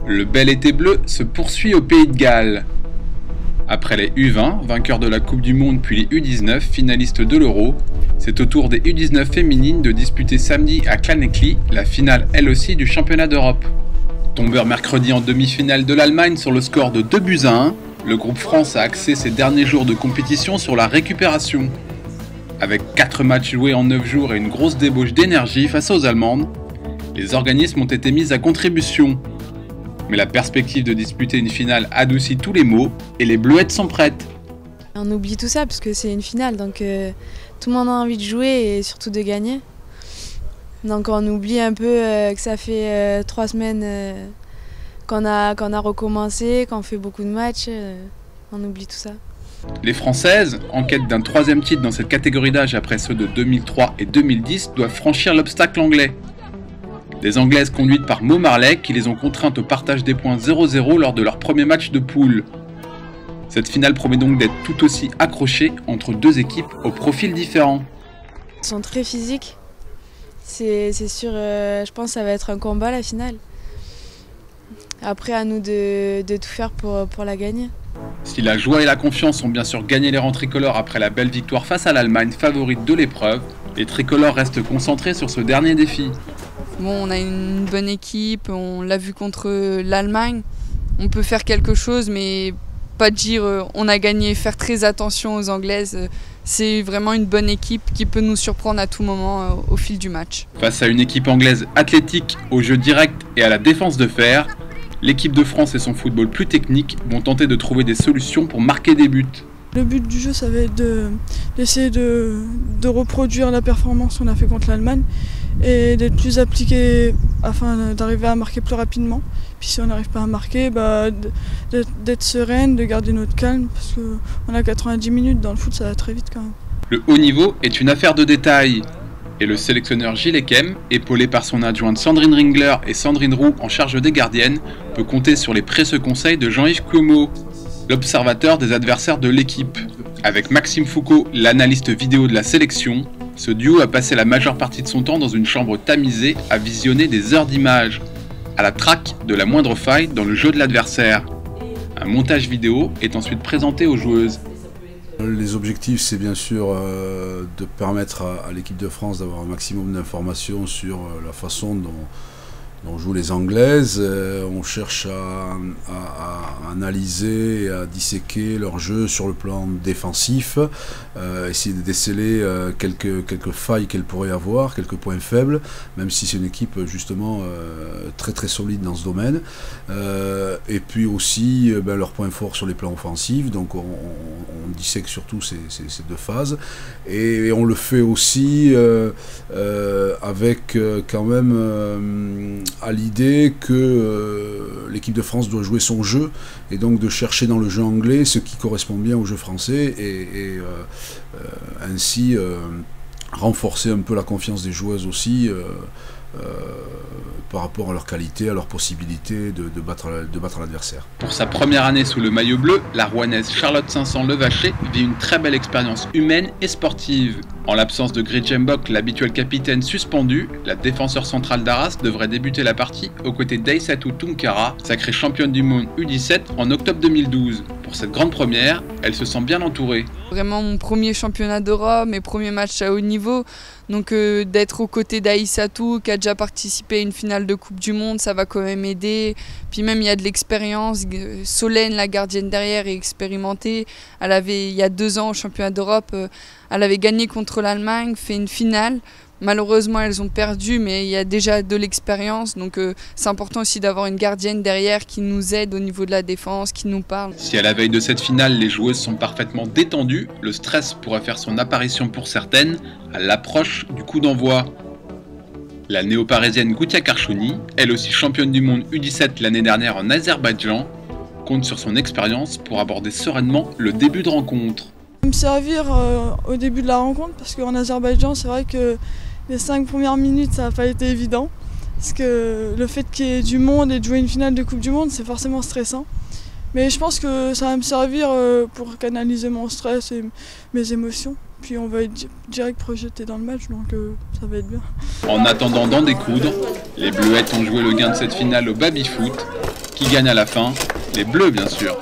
Le bel été bleu se poursuit au Pays de Galles. Après les U20, vainqueurs de la Coupe du Monde puis les U19, finalistes de l'Euro, c'est au tour des U19 féminines de disputer samedi à Llanelli la finale elle aussi du championnat d'Europe. Tombeur mercredi en demi-finale de l'Allemagne sur le score de 2-1, le groupe France a axé ses derniers jours de compétition sur la récupération. Avec 4 matchs joués en 9 jours et une grosse débauche d'énergie face aux Allemandes, les organismes ont été mis à contribution. Mais la perspective de disputer une finale adoucit tous les maux et les Bleuettes sont prêtes. On oublie tout ça parce que c'est une finale, donc tout le monde a envie de jouer et surtout de gagner. Donc on oublie un peu que ça fait 3 semaines qu'on a recommencé, qu'on fait beaucoup de matchs, on oublie tout ça. Les Françaises, en quête d'un 3e titre dans cette catégorie d'âge après ceux de 2003 et 2010, doivent franchir l'obstacle anglais. Des Anglaises conduites par Mo Marley qui les ont contraintes au partage des points 0-0 lors de leur premier match de poule. Cette finale promet donc d'être tout aussi accrochée entre deux équipes aux profils différents. Ils sont très physiques, c'est sûr, je pense que ça va être un combat la finale. Après à nous de tout faire pour la gagner. Si la joie et la confiance ont bien sûr gagné les rangs tricolores après la belle victoire face à l'Allemagne, favorite de l'épreuve, les tricolores restent concentrés sur ce dernier défi. Bon, on a une bonne équipe, on l'a vu contre l'Allemagne. On peut faire quelque chose, mais pas dire on a gagné, faire très attention aux Anglaises. C'est vraiment une bonne équipe qui peut nous surprendre à tout moment au fil du match. Face à une équipe anglaise athlétique, au jeu direct et à la défense de fer, l'équipe de France et son football plus technique vont tenter de trouver des solutions pour marquer des buts. Le but du jeu, ça va être d'essayer de reproduire la performance qu'on a fait contre l'Allemagne et d'être plus appliqué afin d'arriver à marquer plus rapidement. Puis si on n'arrive pas à marquer, d'être sereine, de garder notre calme, parce qu'on a 90 minutes dans le foot, ça va très vite quand même. Le haut niveau est une affaire de détail. Et le sélectionneur Gilles Ekem, épaulé par son adjointe Sandrine Ringler et Sandrine Roux en charge des gardiennes, peut compter sur les précieux conseils de Jean-Yves Cuomo, l'observateur des adversaires de l'équipe. Avec Maxime Foucault, l'analyste vidéo de la sélection, ce duo a passé la majeure partie de son temps dans une chambre tamisée à visionner des heures d'images, à la traque de la moindre faille dans le jeu de l'adversaire. Un montage vidéo est ensuite présenté aux joueuses. Les objectifs, c'est bien sûr de permettre à l'équipe de France d'avoir un maximum d'informations sur la façon dont jouent les Anglaises. On cherche à analyser et à disséquer leur jeu sur le plan défensif, essayer de déceler quelques failles qu'elles pourraient avoir, quelques points faibles, même si c'est une équipe justement très très solide dans ce domaine. Et puis aussi leurs points forts sur les plans offensifs, donc on dissèque surtout ces deux phases. Et on le fait aussi avec quand même à l'idée que l'équipe de France doit jouer son jeu et donc de chercher dans le jeu anglais ce qui correspond bien au jeu français et ainsi renforcer un peu la confiance des joueuses aussi par rapport à leur qualité, à leur possibilité de battre l'adversaire. Pour sa première année sous le maillot bleu, la Rouennaise Charlotte Sanson-Levaché vit une très belle expérience humaine et sportive. En l'absence de Gretchen Bock, l'habituelle capitaine suspendue, la défenseur centrale d'Arras devrait débuter la partie aux côtés d'Aïssatou Tounkara, sacrée championne du monde U17 en octobre 2012. Pour cette grande première, elle se sent bien entourée. Vraiment mon premier championnat d'Europe, mes premiers matchs à haut niveau, donc d'être aux côtés d'Aïssatou qui a déjà participé à une finale de Coupe du Monde, ça va quand même aider. Puis même il y a de l'expérience, Solène, la gardienne derrière, est expérimentée. Elle avait il y a 2 ans au championnat d'Europe, elle avait gagné contre l'Allemagne, fait une finale. Malheureusement, elles ont perdu, mais il y a déjà de l'expérience. Donc c'est important aussi d'avoir une gardienne derrière qui nous aide au niveau de la défense, qui nous parle. Si à la veille de cette finale, les joueuses sont parfaitement détendues, le stress pourrait faire son apparition pour certaines à l'approche du coup d'envoi. La néo-parisienne Goutia Karchouni, elle aussi championne du monde U17 l'année dernière en Azerbaïdjan, compte sur son expérience pour aborder sereinement le début de rencontre. Me servir au début de la rencontre parce qu'en Azerbaïdjan, c'est vrai que les 5 premières minutes, ça n'a pas été évident. Parce que le fait qu'il y ait du monde et de jouer une finale de Coupe du Monde, c'est forcément stressant. Mais je pense que ça va me servir pour canaliser mon stress et mes émotions. Puis on va être direct projeté dans le match, donc ça va être bien. En attendant d'en découdre, les Bleuettes ont joué le gain de cette finale au baby-foot, Qui gagne à la fin? Les Bleus, bien sûr.